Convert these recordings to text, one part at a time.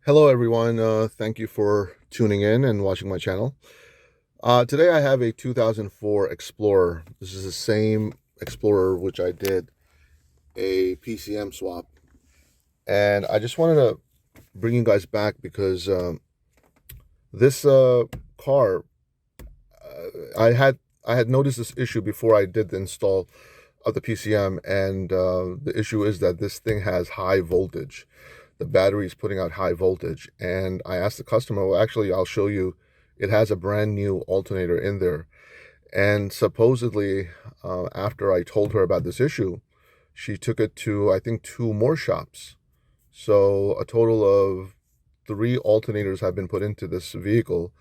Hello everyone, thank you for tuning in and watching my channel. Today I have a 2004 Explorer. This is the same Explorer which I did a PCM swap. And I just wanted to bring you guys back because this car, I had noticed this issue before I did the install of the PCM, and the issue is that this thing has high voltage. The battery is putting out high voltage, and I asked the customer, well, actually, I'll show you, it has a brand new alternator in there. And supposedly, after I told her about this issue, she took it to, I think, 2 more shops. So a total of 3 alternators have been put into this vehicle.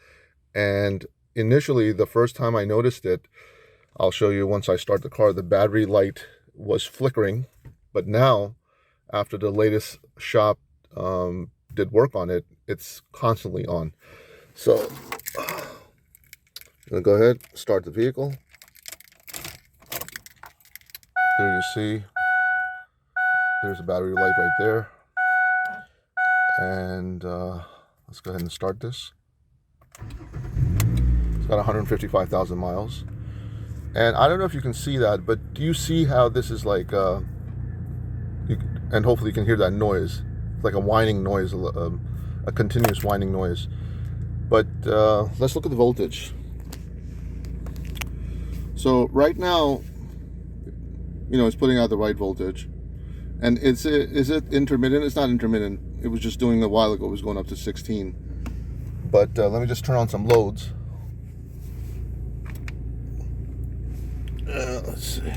And initially, the first time I noticed it, I'll show you once I start the car, the battery light was flickering. But now, after the latest shop did work on it, it's constantly on. So I'm gonna go ahead, start the vehicle. There you see, there's a battery light right there. And let's go ahead and start this. It's got 155,000 miles. And I don't know if you can see that, but do you see how this is like, and hopefully you can hear that noise. It's like a whining noise, a continuous whining noise. But let's look at the voltage. So right now, you know, it's putting out the right voltage. And is it intermittent? It's not intermittent. It was just doing a while ago. It was going up to 16. But let me just turn on some loads. Let's see.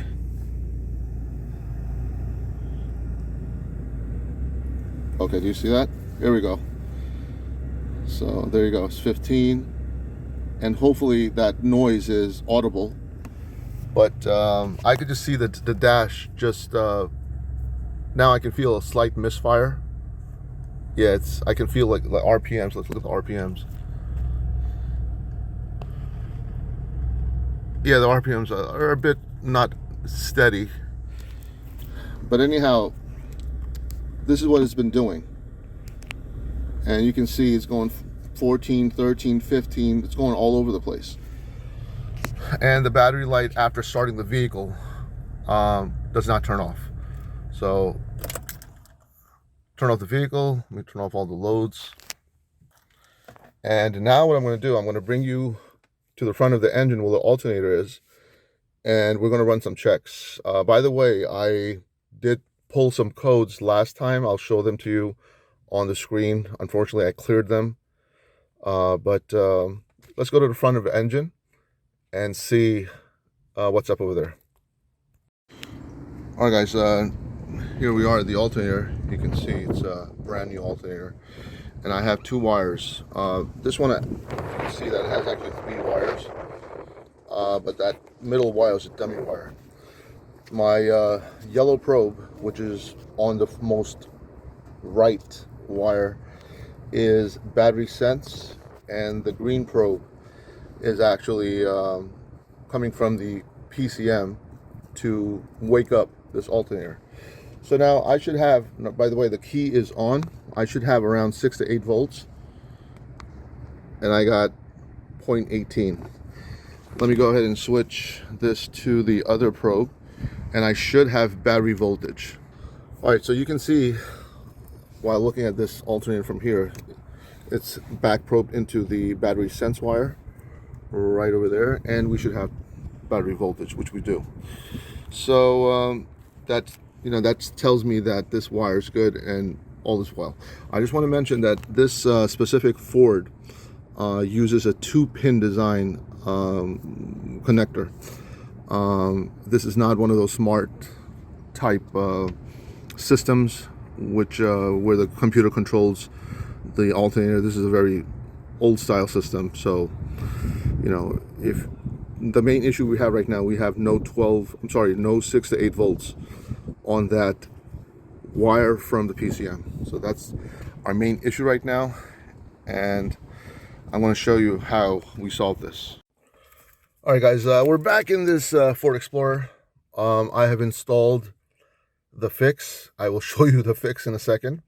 Okay, do you see that? Here we go. So there you go, it's 15. And hopefully that noise is audible. But I could just see the dash just, now I can feel a slight misfire. Yeah, I can feel like the RPMs. Let's look at the RPMs. Yeah, the RPMs are a bit not steady. But anyhow, this is what it's been doing. And you can see it's going 14, 13, 15. It's going all over the place. And the battery light after starting the vehicle does not turn off. So turn off the vehicle. Let me turn off all the loads. And now what I'm going to do, I'm going to bring you to the front of the engine where the alternator is. And we're going to run some checks. By the way, I did pull some codes last time. I'll show them to you on the screen. Unfortunately, I cleared them. But let's go to the front of the engine and see what's up over there. All right, guys, here we are at the alternator. You can see it's a brand new alternator. And I have 2 wires. This one, you see that it has actually 3 wires. But that middle wire is a dummy wire. My yellow probe, which is on the most right wire, is battery sense, and the green probe is actually coming from the PCM to wake up this alternator. So now I should have, by the way, the key is on. I should have around 6 to 8 volts, and I got 0.18. Let me go ahead and switch this to the other probe, and I should have battery voltage. All right, so you can see while looking at this alternator from here, it's back probed into the battery sense wire right over there, and we should have battery voltage, which we do. So that tells me that this wire is good and all is well. I just want to mention that this specific Ford uses a 2-pin design connector. This is not one of those smart type systems which where the computer controls the alternator. This is a very old style system. So, you know, if the main issue we have right now, we have no 6 to 8 volts on that wire from the PCM. So that's our main issue right now, and I'm going to show you how we solve this. All right, guys, we're back in this Ford Explorer. I have installed the fix. I will show you the fix in a second.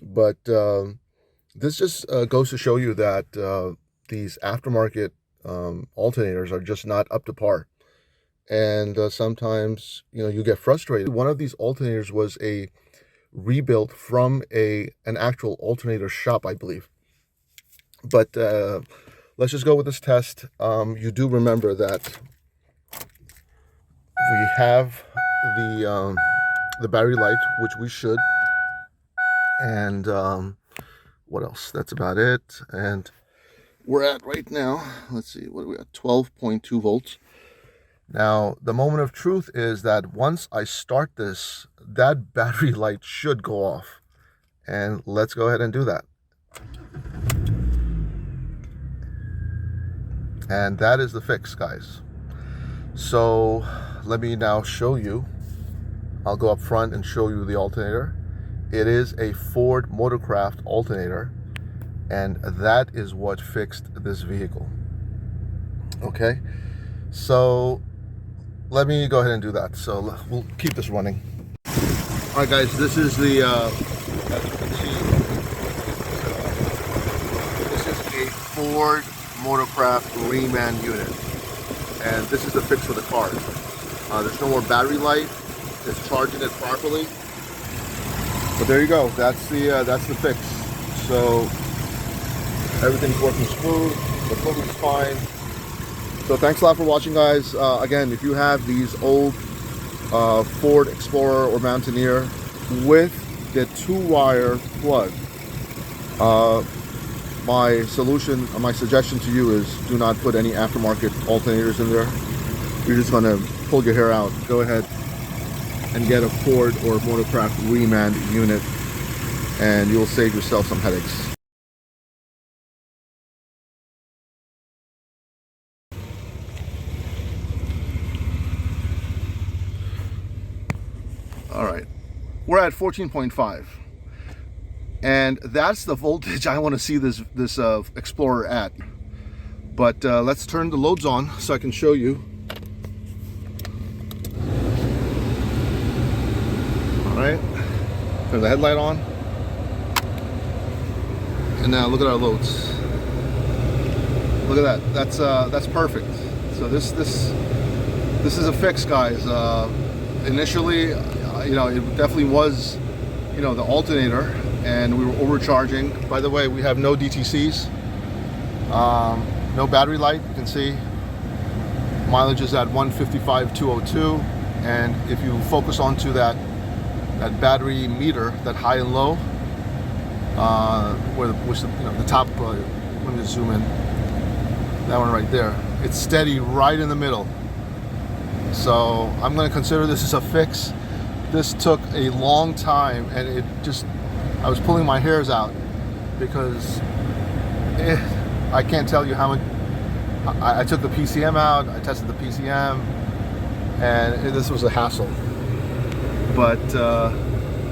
But This just goes to show you that these aftermarket alternators are just not up to par. And sometimes, you get frustrated. One of these alternators was a rebuilt from an actual alternator shop, I believe. But let's just go with this test. You do remember that we have the battery light, which we should, and what else? That's about it. And we're at right now, let's see, what are we at? 12.2 volts. Now, the moment of truth is that once I start this, that battery light should go off. And let's go ahead and do that. And that is the fix, guys. So let me now show you. I'll go up front and show you the alternator. It is a Ford Motorcraft alternator, and that is what fixed this vehicle. Okay, so let me go ahead and do that. So we'll keep this running. All right, guys, this is the, as you can see, this is a Ford Motorcraft reman unit, and this is the fix for the car. There's no more battery light. It's charging it properly. But there you go. That's the fix. So everything's working smooth. The filter's fine. So thanks a lot for watching, guys. Again, if you have these old Ford Explorer or Mountaineer with the 2-wire plug, my suggestion to you is do not put any aftermarket alternators in there. You're just gonna pull your hair out. Go ahead and get a Ford or Motorcraft reman unit, and you'll save yourself some headaches. All right, we're at 14.5, and that's the voltage I want to see this Explorer at. But let's turn the loads on so I can show you. All right, turn the headlight on, and now look at our loads. Look at that. That's perfect. So this is a fix, guys. Initially, it definitely was, the alternator, and we were overcharging. By the way, we have no DTCs, no battery light. You can see mileage is at 155,202, and if you focus onto that battery meter, that high and low, which the top, let me zoom in, that one right there, it's steady right in the middle. So I'm going to consider this as a fix. This took a long time, and I was pulling my hairs out because I can't tell you how much. I took the PCM out, I tested the PCM, and this was a hassle. But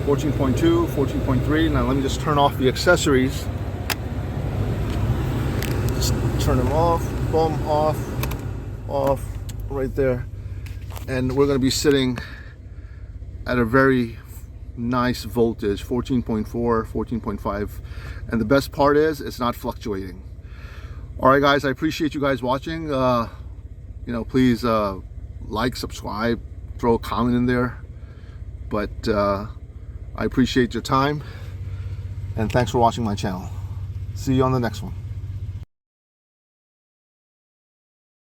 14.2, 14.3, now let me just turn off the accessories. Just turn them off, boom, off, right there. And we're going to be sitting at a very nice voltage, 14.4, 14.5. And the best part is it's not fluctuating. All right, guys, I appreciate you guys watching. Please like, subscribe, throw a comment in there. But I appreciate your time, and thanks for watching my channel. See you on the next one.